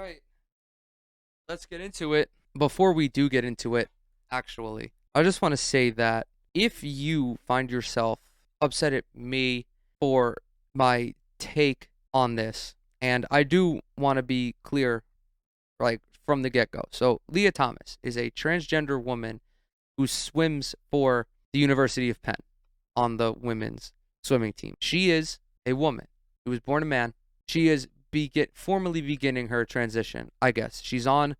Right, let's get into it. Before we do get into it, actually, I just want to say that if you find yourself upset at me for my take on this, and I do want to be clear, like from the get go. So, Lia Thomas is a transgender woman who swims for the University of Penn on the women's swimming team. She is a woman who was born a man. She is formally beginning her transition, I guess. She's on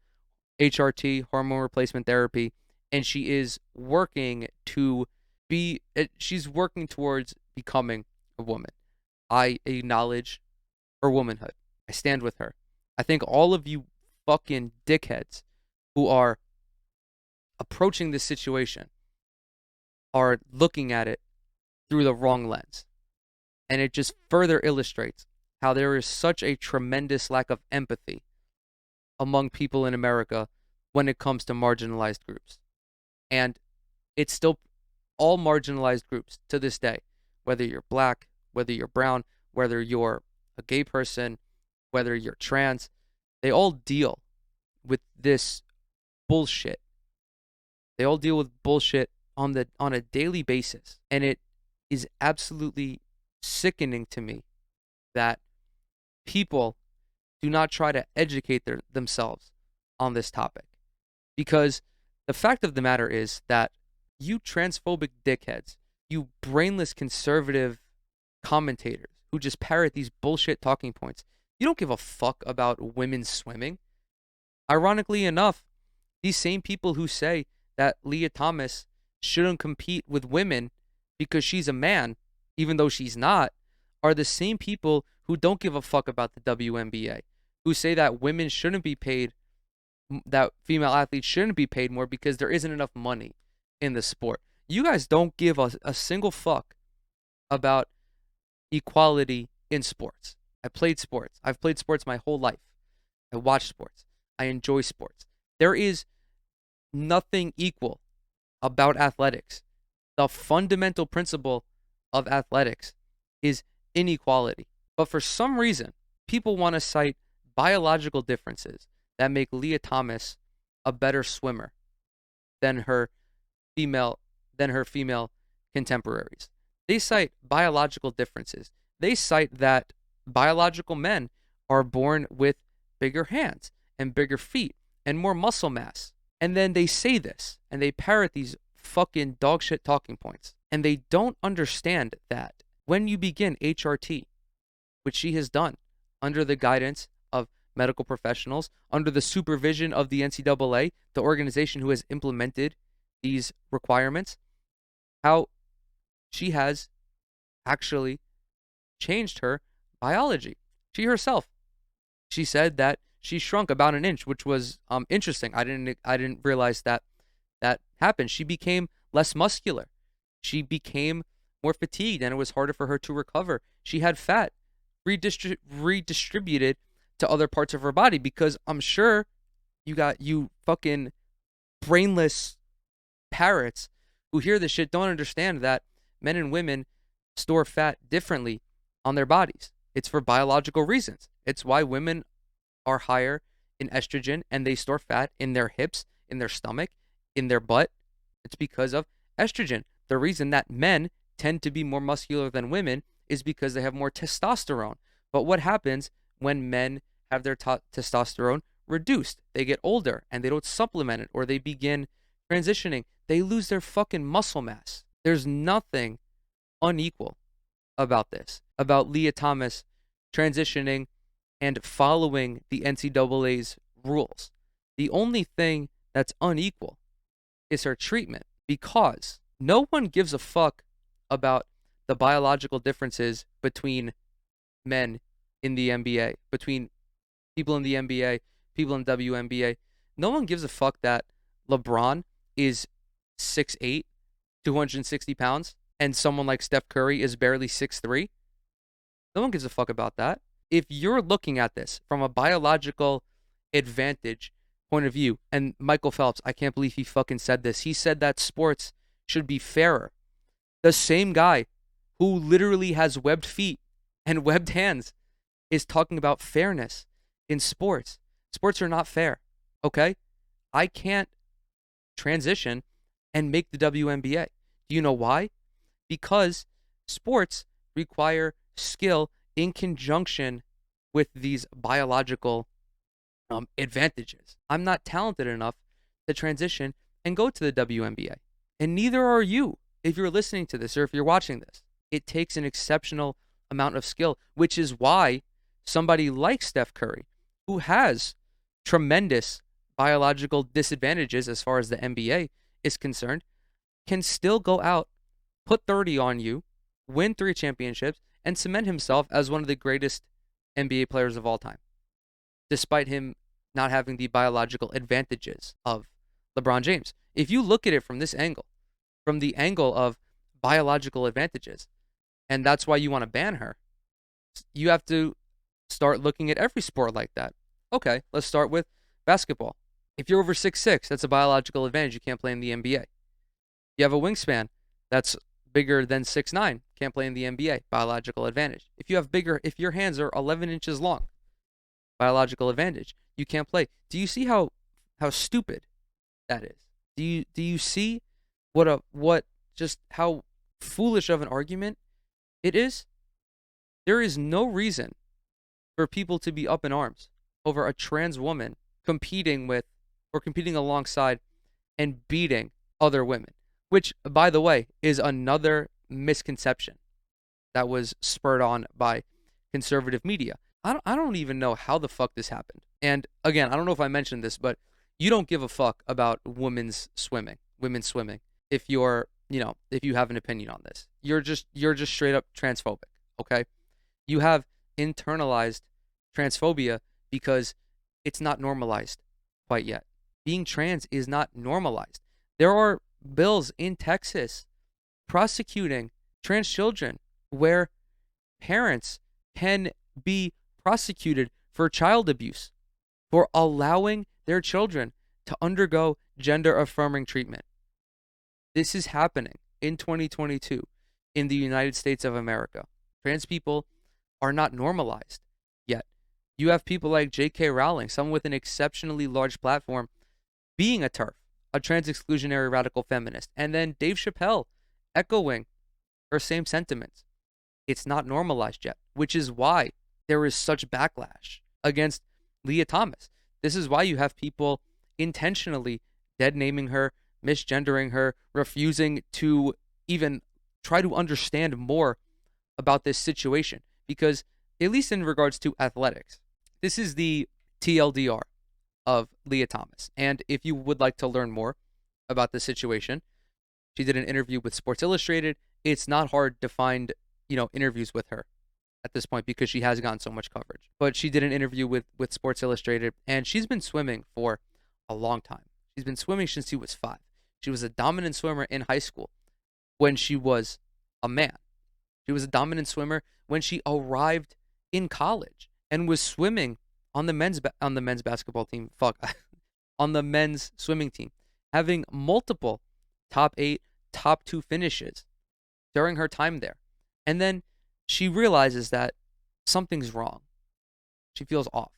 HRT, hormone replacement therapy, and she is working to she's working towards becoming a woman. I acknowledge her womanhood. I stand with her. I think all of you fucking dickheads who are approaching this situation are looking at it through the wrong lens. And it just further illustrates how there is such a tremendous lack of empathy among people in America when it comes to marginalized groups. And it's still all marginalized groups to this day, whether you're black, whether you're brown, whether you're a gay person, whether you're trans, they all deal with this bullshit. They all deal with bullshit on a daily basis. And it is absolutely sickening to me that people do not try to educate themselves on this topic. Because the fact of the matter is that you transphobic dickheads, you brainless conservative commentators who just parrot these bullshit talking points, you don't give a fuck about women swimming. Ironically enough, these same people who say that Lia Thomas shouldn't compete with women because she's a man, even though she's not, are the same people who don't give a fuck about the WNBA, who say that women shouldn't be paid, that female athletes shouldn't be paid more because there isn't enough money in the sport. You guys don't give a single fuck about equality in sports. I played sports. I've played sports my whole life. I watch sports. I enjoy sports. There is nothing equal about athletics. The fundamental principle of athletics is inequality. But for some reason, people want to cite biological differences that make Lia Thomas a better swimmer than her female contemporaries. They cite biological differences. They cite that biological men are born with bigger hands and bigger feet and more muscle mass. And then they say this and they parrot these fucking dogshit talking points. And they don't understand that when you begin HRT, which she has done under the guidance of medical professionals, under the supervision of the NCAA, the organization who has implemented these requirements, how she has actually changed her biology. She herself, she said that she shrunk about an inch, which was interesting. I didn't realize that happened. She became less muscular. She became more fatigued, and it was harder for her to recover. She had fat redistributed to other parts of her body because I'm sure you fucking brainless parrots who hear this shit don't understand that men and women store fat differently on their bodies. It's for biological reasons. It's why women are higher in estrogen and they store fat in their hips, in their stomach, in their butt. It's because of estrogen. The reason that men tend to be more muscular than women is because they have more testosterone. But what happens when men have their testosterone reduced? They get older and they don't supplement it, or they begin transitioning. They lose their fucking muscle mass. There's nothing unequal about this, about Lia Thomas transitioning and following the NCAA's rules. The only thing that's unequal is her treatment, because no one gives a fuck about the biological differences between men in the NBA, between people in the NBA, people in WNBA. No one gives a fuck that LeBron is 6'8", 260 pounds, and someone like Steph Curry is barely 6'3". No one gives a fuck about that. If you're looking at this from a biological advantage point of view, and Michael Phelps, I can't believe he fucking said this. He said that sports should be fairer. The same guy who literally has webbed feet and webbed hands is talking about fairness in sports. Sports are not fair. Okay? I can't transition and make the WNBA. Do you know why? Because sports require skill in conjunction with these biological advantages. I'm not talented enough to transition and go to the WNBA. And neither are you if you're listening to this or if you're watching this. It takes an exceptional amount of skill, which is why somebody like Steph Curry, who has tremendous biological disadvantages as far as the NBA is concerned, can still go out, put 30 on you, win 3 championships, and cement himself as one of the greatest NBA players of all time, despite him not having the biological advantages of LeBron James. If you look at it from this angle, from the angle of biological advantages, and that's why you want to ban her, you have to start looking at every sport like that. Okay, let's start with basketball. If you're over 6'6", that's a biological advantage. You can't play in the NBA. You have a wingspan that's bigger than 6'9", can't play in the NBA. Biological advantage. If your hands are 11 inches long, biological advantage. You can't play. Do you see how stupid that is? Do you see just how foolish of an argument it is? There is no reason for people to be up in arms over a trans woman competing alongside and beating other women, which, by the way, is another misconception that was spurred on by conservative media. I don't even know how the fuck this happened. And again, I don't know if I mentioned this, but you don't give a fuck about women's swimming, if if you have an opinion on this. You're just straight up transphobic, okay? You have internalized transphobia because it's not normalized quite yet. Being trans is not normalized. There are bills in Texas prosecuting trans children where parents can be prosecuted for child abuse for allowing their children to undergo gender affirming treatment. This is happening in 2022 in the United States of America. Trans people are not normalized yet. You have people like J.K. Rowling, someone with an exceptionally large platform, being a TERF, a trans exclusionary radical feminist, and then Dave Chappelle echoing her same sentiments. It's not normalized yet, which is why there is such backlash against Lia Thomas. This is why you have people intentionally dead naming her, misgendering her, refusing to even try to understand more about this situation. Because, at least in regards to athletics, this is the TLDR of Lia Thomas. And if you would like to learn more about this situation, she did an interview with Sports Illustrated. It's not hard to find, interviews with her at this point because she has gotten so much coverage. But she did an interview with Sports Illustrated, and she's been swimming for a long time. She's been swimming since she was 5. She was a dominant swimmer in high school when she was a man. She was a dominant swimmer when she arrived in college and was swimming on the men's basketball team. On the men's swimming team, having multiple top 8, top 2 finishes during her time there. And then she realizes that something's wrong. She feels off.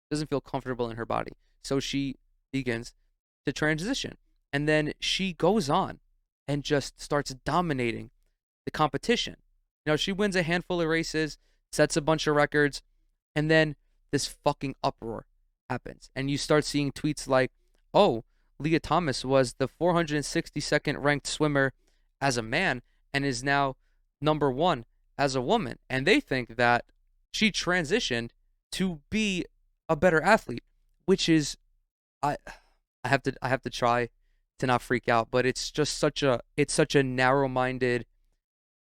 Doesn't feel comfortable in her body. So she begins to transition. And then she goes on and just starts dominating the competition. She wins a handful of races, sets a bunch of records, and then this fucking uproar happens. And you start seeing tweets like, oh, Lia Thomas was the 462nd ranked swimmer as a man and is now number 1 as a woman. And they think that she transitioned to be a better athlete, which is, I have to try to not freak out, but it's just such a narrow-minded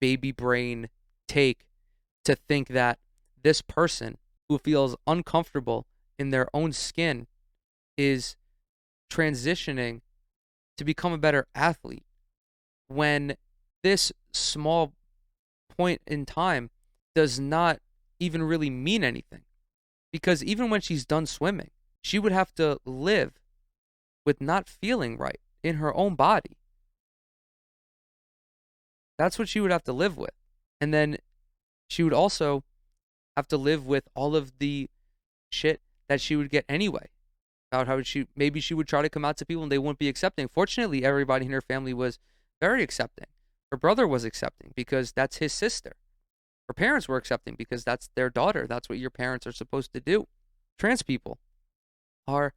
baby brain take to think that this person who feels uncomfortable in their own skin is transitioning to become a better athlete when this small point in time does not even really mean anything. Because even when she's done swimming, she would have to live with not feeling right in her own body. That's what she would have to live with. And then she would also have to live with all of the shit that she would get anyway about how maybe she would try to come out to people and they wouldn't be accepting. Fortunately, everybody in her family was very accepting. Her brother was accepting because that's his sister. Her parents were accepting because that's their daughter. That's what your parents are supposed to do. Trans people are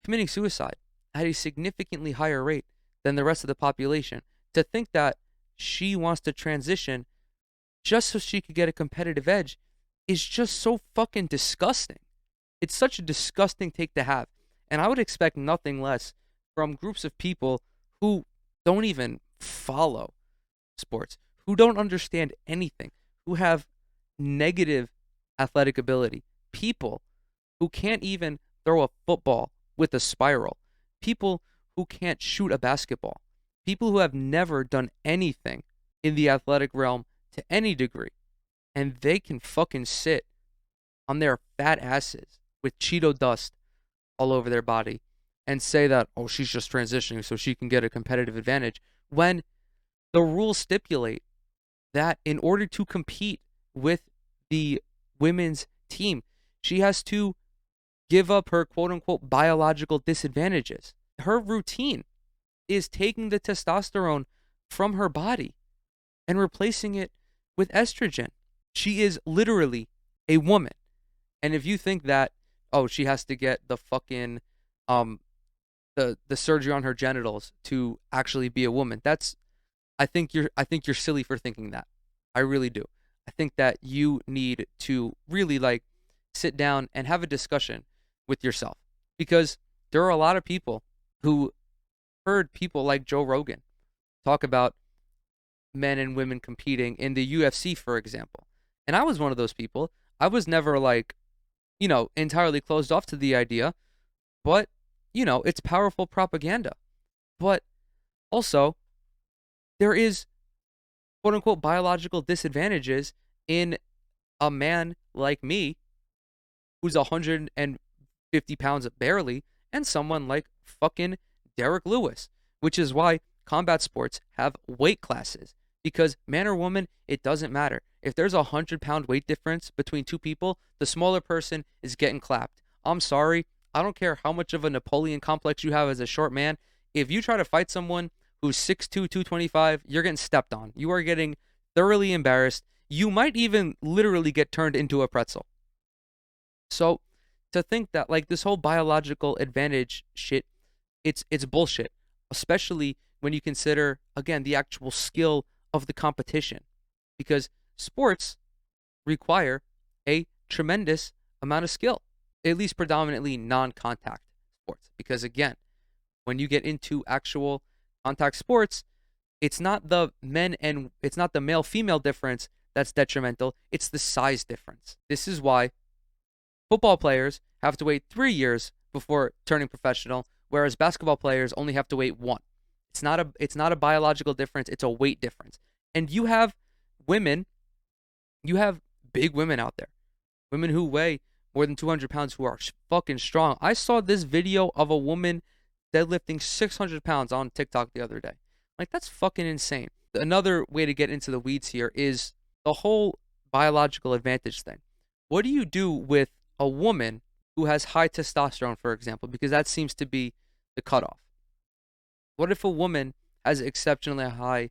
committing suicide at a significantly higher rate than the rest of the population. To think that she wants to transition just so she could get a competitive edge is just so fucking disgusting. It's such a disgusting take to have. And I would expect nothing less from groups of people who don't even follow sports, who don't understand anything, who have negative athletic ability, people who can't even throw a football with a spiral, people who can't shoot a basketball, people who have never done anything in the athletic realm to any degree, and they can fucking sit on their fat asses with Cheeto dust all over their body and say that, oh, she's just transitioning so she can get a competitive advantage, when the rules stipulate that in order to compete with the women's team, she has to give up her quote unquote biological disadvantages. Her routine is taking the testosterone from her body and replacing it with estrogen. She is literally a woman. And if you think that, oh, she has to get the fucking the surgery on her genitals to actually be a woman, I think you're silly for thinking that. I really do. I think that you need to really like sit down and have a discussion with yourself, because there are a lot of people who heard people like Joe Rogan talk about men and women competing in the UFC, for example. And I was one of those people. I was never like, entirely closed off to the idea, but, it's powerful propaganda. But also, there is quote unquote biological disadvantages in a man like me who's 150 pounds barely, and someone like fucking Derek Lewis, which is why combat sports have weight classes, because man or woman, it doesn't matter. If there's a 100-pound weight difference between two people, the smaller person is getting clapped. I'm sorry. I don't care how much of a Napoleon complex you have as a short man. If you try to fight someone who's 6'2", 225, you're getting stepped on. You are getting thoroughly embarrassed. You might even literally get turned into a pretzel. So to think that like this whole biological advantage shit, it's bullshit, especially when you consider, again, the actual skill of the competition, because sports require a tremendous amount of skill, at least predominantly non-contact sports, because again, when you get into actual contact sports, it's not the male female difference that's detrimental, it's the size difference. This is why football players have to wait 3 years before turning professional, whereas basketball players only have to wait 1. It's not a biological difference, it's a weight difference. And you have big women out there, women who weigh more than 200 pounds who are fucking strong. I saw this video of a woman deadlifting 600 pounds on TikTok the other day. Like, that's fucking insane. Another way to get into the weeds here is the whole biological advantage thing. What do you do with a woman who has high testosterone, for example, because that seems to be the cutoff? What if a woman has exceptionally high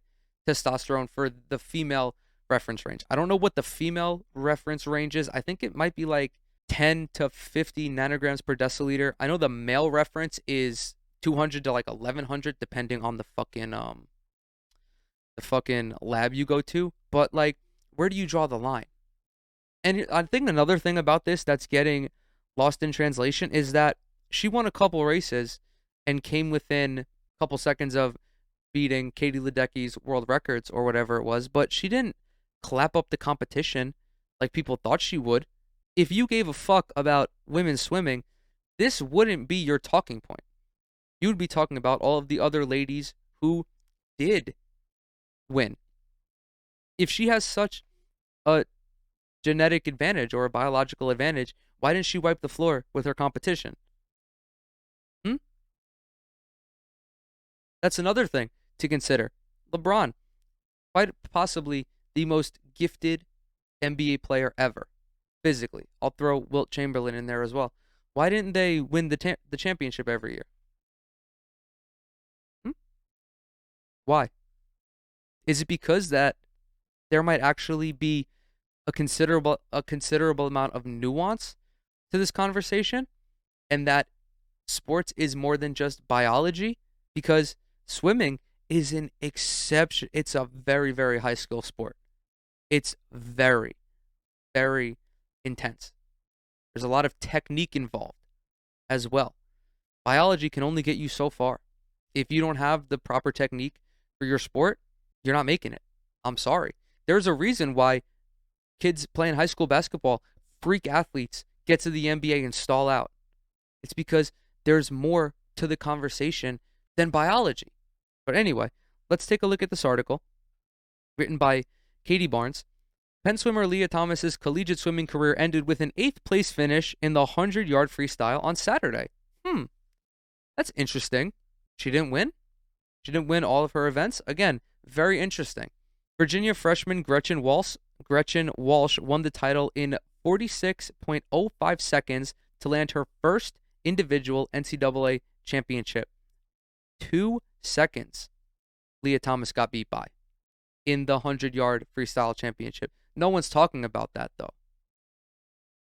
testosterone for the female reference range? I don't know what the female reference range is. I think it might be like 10 to 50 nanograms per deciliter. I know the male reference is 200 to like 1100 depending on the fucking lab you go to. But like, where do you draw the line? And I think another thing about this that's getting lost in translation is that she won a couple races and came within a couple seconds of beating KatieLedecky's world records or whatever it was, but she didn't clap up the competition like people thought she would. If you gave a fuck about women swimming, this wouldn't be your talking point. You would be talking about all of the other ladies who did win. If she has such a genetic advantage or a biological advantage, why didn't she wipe the floor with her competition? That's another thing to consider. LeBron, quite possibly the most gifted NBA player ever, physically. I'll throw Wilt Chamberlain in there as well. Why didn't they win the championship every year? Hmm? Why? Is it because that there might actually be a considerable amount of nuance to this conversation, and that sports is more than just biology? Because swimming is an exception. It's a very, very high skill sport. It's very, very intense. There's a lot of technique involved as well. Biology can only get you so far. If you don't have the proper technique for your sport, you're not making it. I'm sorry. There's a reason why kids playing high school basketball, freak athletes, get to the NBA and stall out. It's because there's more to the conversation than biology. But anyway, let's take a look at this article written by Katie Barnes. Penn swimmer Lia Thomas's collegiate swimming career ended with an 8th place finish in the 100-yard freestyle on Saturday. That's interesting. She didn't win? She didn't win all of her events? Again, very interesting. Virginia freshman Gretchen Walsh won the title in 46.05 seconds to land her first individual NCAA championship. 2 seconds Lia Thomas got beat by in the 100-yard freestyle championship. No one's talking about that, though.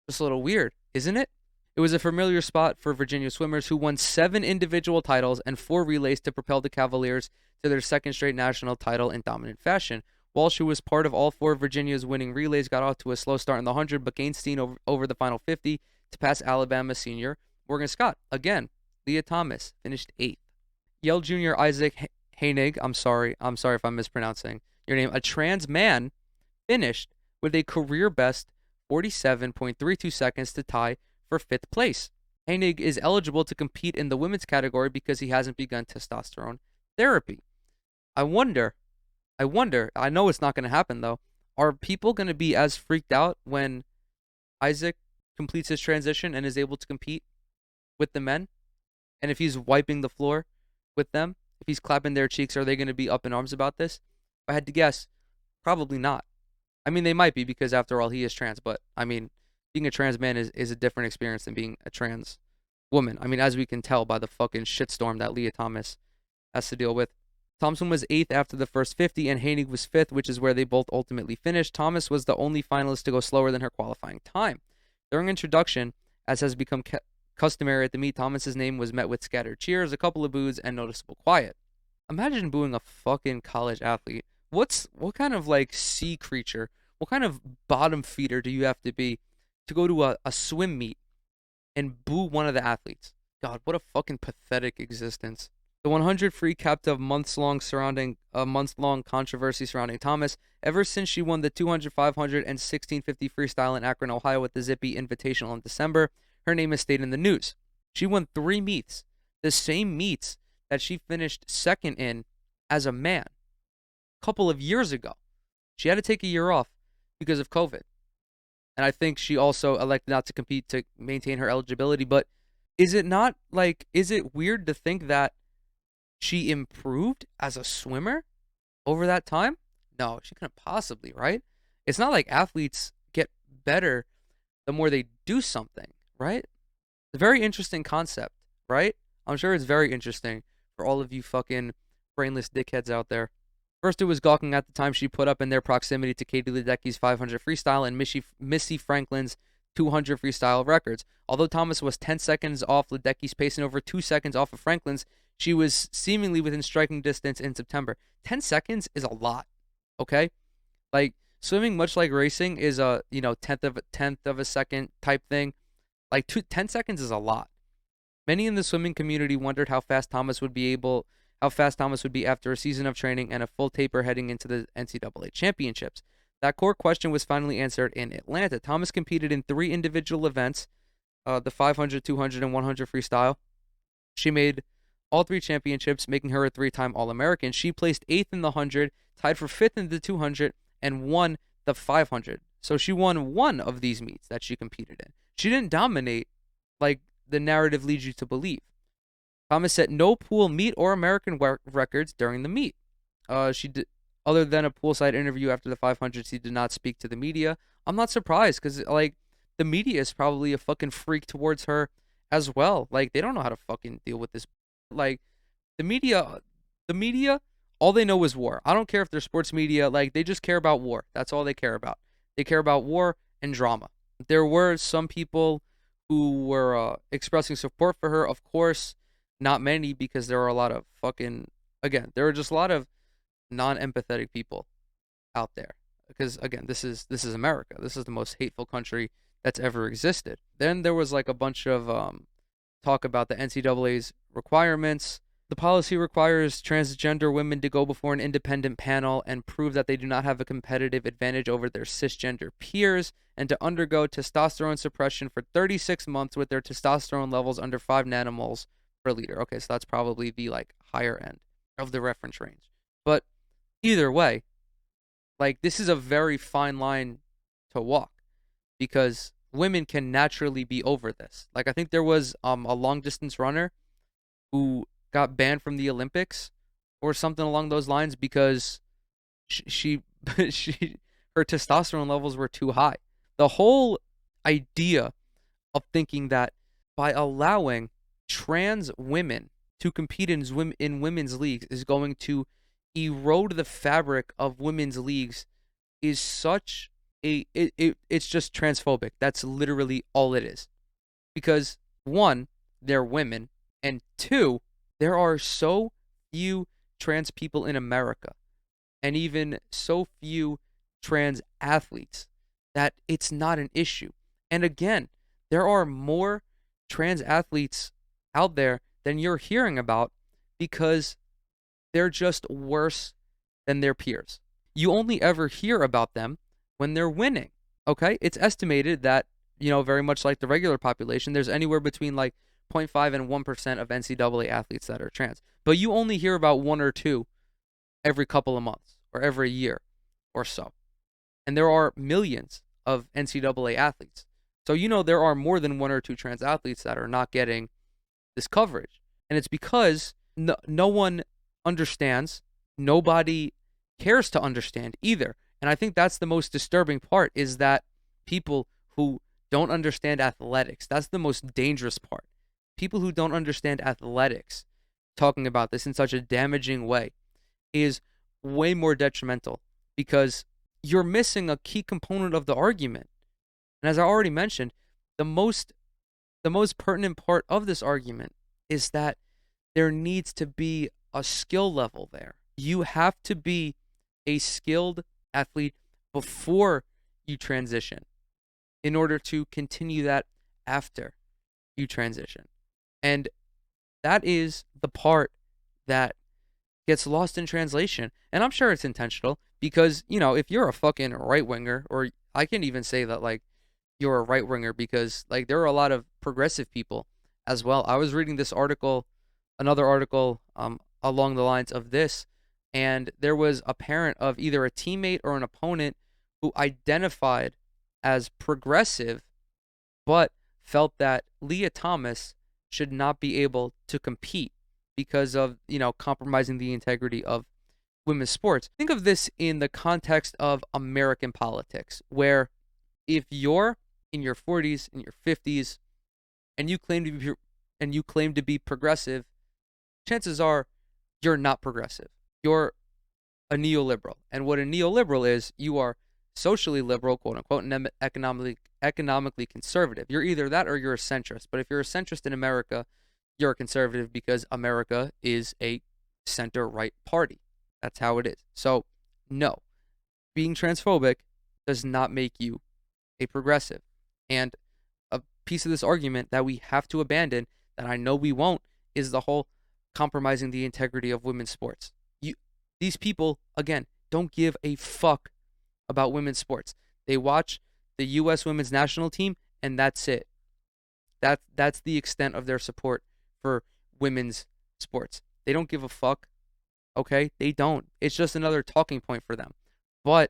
Just a little weird, isn't it? It was a familiar spot for Virginia swimmers who won 7 individual titles and 4 relays to propel the Cavaliers to their second straight national title in dominant fashion. Walsh, who was part of all 4 of Virginia's winning relays, got off to a slow start in the 100, but gained steam over the final 50 to pass Alabama senior Morgan Scott. Again, Lia Thomas finished 8th. Yale junior Isaac Hainig, I'm sorry if I'm mispronouncing your name, a trans man, finished with a career best 47.32 seconds to tie for 5th place. Hainig is eligible to compete in the women's category because he hasn't begun testosterone therapy. I wonder, I know it's not going to happen though. Are people going to be as freaked out when Isaac completes his transition and is able to compete with the men? And if he's wiping the floor with them, if he's clapping their cheeks, are they going to be up in arms about this? If I had to guess, probably not. I mean, they might be because after all, he is trans, but I mean, being a trans man is a different experience than being a trans woman. I mean, as we can tell by the fucking shitstorm that Lia Thomas has to deal with. Thompson was 8th after the first 50, and Hainig was 5th, which is where they both ultimately finished. Thomas was the only finalist to go slower than her qualifying time. During introduction, as has become customary at the meet, Thomas's name was met with scattered cheers, a couple of boos, and noticeable quiet. Imagine booing a fucking college athlete. What kind of like sea creature, what kind of bottom feeder do you have to be to go to a swim meet and boo one of the athletes? God, what a fucking pathetic existence. The 100 free capped a months-long controversy surrounding Thomas. Ever since she won the 200, 500, and 1650 freestyle in Akron, Ohio at the Zippy Invitational in December, her name has stayed in the news. She won 3 meets, the same meets that she finished second in as a man a couple of years ago. She had to take a year off because of COVID. And I think she also elected not to compete to maintain her eligibility. But is it weird to think that she improved as a swimmer over that time? No, she couldn't possibly, right? It's not like athletes get better the more they do something, right? It's a very interesting concept, right? I'm sure it's very interesting for all of you fucking brainless dickheads out there. First, it was gawking at the time she put up in their proximity to Katie Ledecky's 500 freestyle and Missy Franklin's 200 freestyle records. Although Thomas was 10 seconds off Ledecky's pace and over 2 seconds off of Franklin's, she was seemingly within striking distance in September. 10 seconds is a lot, okay? Like, swimming, much like racing, is a, tenth of a second type thing. Like, 10 seconds is a lot. Many in the swimming community wondered how fast Thomas would be after a season of training and a full taper heading into the NCAA championships. That core question was finally answered in Atlanta. Thomas competed in 3 individual events, the 500, 200, and 100 freestyle. She made all 3 championships, making her a 3-time All-American. She placed 8th in the 100, tied for 5th in the 200, and won the 500. So she won one of these meets that she competed in. She didn't dominate like the narrative leads you to believe. Thomas set no pool meet or American records during the meet. Other than a poolside interview after the 500, she did not speak to the media. I'm not surprised because the media is probably a fucking freak towards her as well. Like they don't know how to fucking deal with this. Like the media, the media, all they know is war. I don't care if they're sports media. Like they just care about war. That's all they care about. They care about war and drama. There were some people who were expressing support for her. Of course, not many because there are a lot of fucking again. There are just a lot of non-empathetic people out there. Because again, this is America. This is the most hateful country that's ever existed. Then there was like a bunch of talk about the NCAA's requirements. The policy requires transgender women to go before an independent panel and prove that they do not have a competitive advantage over their cisgender peers and to undergo testosterone suppression for 36 months with their testosterone levels under 5 nanomoles per liter. Okay, so that's probably the like higher end of the reference range. But either way, like this is a very fine line to walk because women can naturally be over this. Like I think there was a long distance runner who got banned from the Olympics or something along those lines because she she her testosterone levels were too high. The whole idea of thinking that by allowing trans women to compete in women's leagues is going to erode the fabric of women's leagues is such it's just transphobic. That's literally all it is. Because one, they're women, and two, there are so few trans people in America and even so few trans athletes that it's not an issue. And again, there are more trans athletes out there than you're hearing about because they're just worse than their peers. You only ever hear about them when they're winning. Okay? It's estimated that, very much like the regular population, there's anywhere between like 0.5 and 1% of NCAA athletes that are trans. But you only hear about one or two every couple of months or every year or so. And there are millions of NCAA athletes. So there are more than one or two trans athletes that are not getting this coverage. And it's because no one understands. Nobody cares to understand either. And I think that's the most disturbing part is that people who don't understand athletics, that's the most dangerous part. People who don't understand athletics talking about this in such a damaging way is way more detrimental because you're missing a key component of the argument. And as I already mentioned, the most pertinent part of this argument is that there needs to be a skill level there. You have to be a skilled athlete before you transition in order to continue that after you transition. And that is the part that gets lost in translation. And I'm sure it's intentional because, if you're a fucking right winger, or I can even say that like you're a right winger because like there are a lot of progressive people as well. I was reading this article, another article along the lines of this, and there was a parent of either a teammate or an opponent who identified as progressive but felt that Lia Thomas should not be able to compete because of, compromising the integrity of women's sports. Think of this in the context of American politics, where if you're in your 40s, in your 50s, and you claim to be progressive, chances are you're not progressive. You're a neoliberal. And what a neoliberal is, you are socially liberal, quote unquote, and economically conservative. You're either that or you're a centrist. But if you're a centrist in America, you're a conservative because America is a center-right party. That's how it is. So, no, being transphobic does not make you a progressive. And a piece of this argument that we have to abandon, that I know we won't, is the whole compromising the integrity of women's sports. These people, again, don't give a fuck about women's sports. They watch the U.S. women's national team, and that's it. That's the extent of their support for women's sports. They don't give a fuck, okay? They don't. It's just another talking point for them. But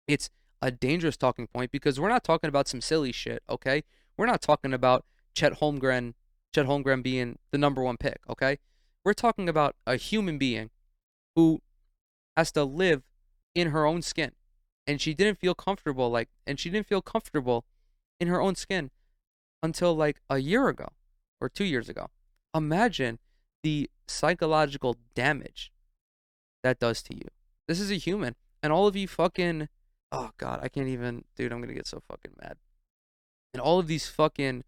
it's a dangerous talking point because we're not talking about some silly shit, okay? We're not talking about Chet Holmgren being the number one pick, okay? We're talking about a human being who has to live in her own skin. And she didn't feel comfortable in her own skin until like a year ago or 2 years ago. Imagine the psychological damage that does to you. This is a human. And all of you fucking, oh God, I can't even, dude, I'm going to get so fucking mad. And all of these fucking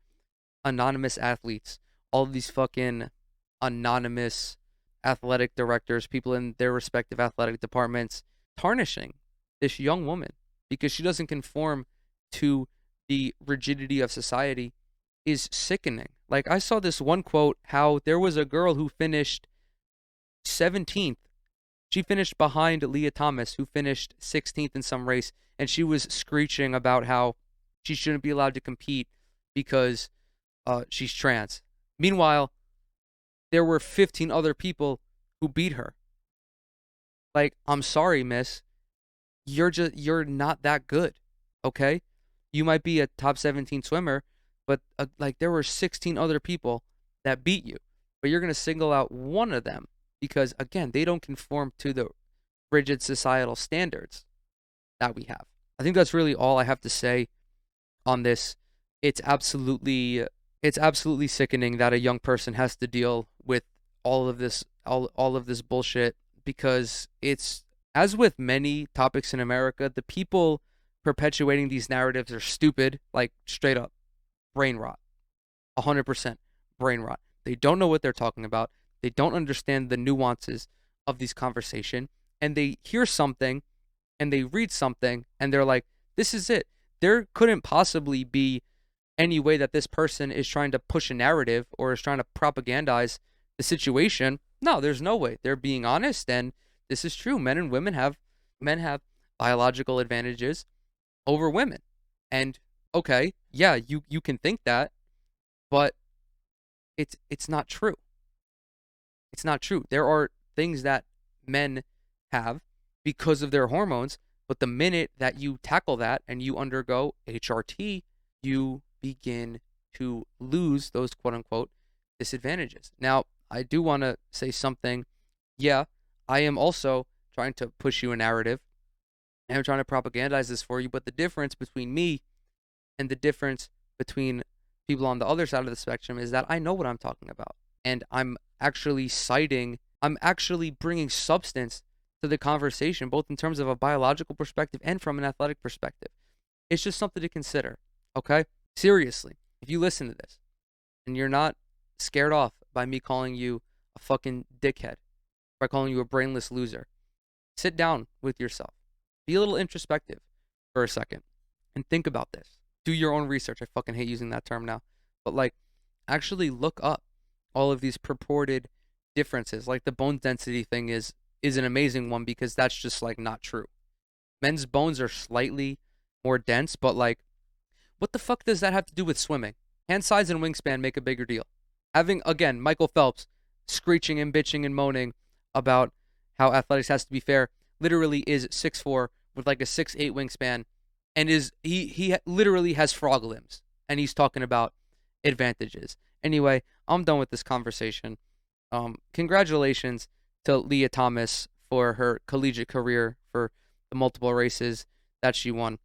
anonymous athletes, all of these fucking anonymous athletic directors, people in their respective athletic departments, tarnishing this young woman because she doesn't conform to the rigidity of society is sickening. Like, I saw this one quote how there was a girl who finished 17th. She finished behind Lia Thomas, who finished 16th in some race, and she was screeching about how she shouldn't be allowed to compete because she's trans. Meanwhile, there were 15 other people who beat her. Like, I'm sorry, miss. You're not that good. Okay? You might be a top 17 swimmer, but like there were 16 other people that beat you. But you're going to single out one of them because again, they don't conform to the rigid societal standards that we have. I think that's really all I have to say on this. It's absolutely it's absolutely sickening that a young person has to deal with all of this bullshit because it's, as with many topics in America, the people perpetuating these narratives are stupid, like straight up brain rot. 100% brain rot. They don't know what they're talking about. They don't understand the nuances of these conversation, and they hear something and they read something and they're like, this is it. There couldn't possibly be any way that this person is trying to push a narrative or is trying to propagandize the situation. No, there's no way. They're being honest, and this is true. Men have biological advantages over women. And okay, yeah, you can think that, but it's not true. It's not true. There are things that men have because of their hormones, but the minute that you tackle that and you undergo HRT, you begin to lose those quote unquote disadvantages. Now, I do want to say something. Yeah, I am also trying to push you a narrative and I'm trying to propagandize this for you, but the difference between me and the difference between people on the other side of the spectrum is that I know what I'm talking about. And I'm actually bringing substance to the conversation, both in terms of a biological perspective and from an athletic perspective. It's just something to consider, okay? Seriously, if you listen to this and you're not scared off by me calling you a fucking dickhead, by calling you a brainless loser, sit down with yourself. Be a little introspective for a second and think about this. Do your own research. I fucking hate using that term now. But like, actually look up all of these purported differences. Like the bone density thing is an amazing one because that's just like not true. Men's bones are slightly more dense, but like, what the fuck does that have to do with swimming? Hand size and wingspan make a bigger deal. Having, again, Michael Phelps screeching and bitching and moaning about how athletics has to be fair, literally is 6'4" with like a 6'8" wingspan, and he literally has frog limbs, and he's talking about advantages. Anyway, I'm done with this conversation. Congratulations to Lia Thomas for her collegiate career, for the multiple races that she won.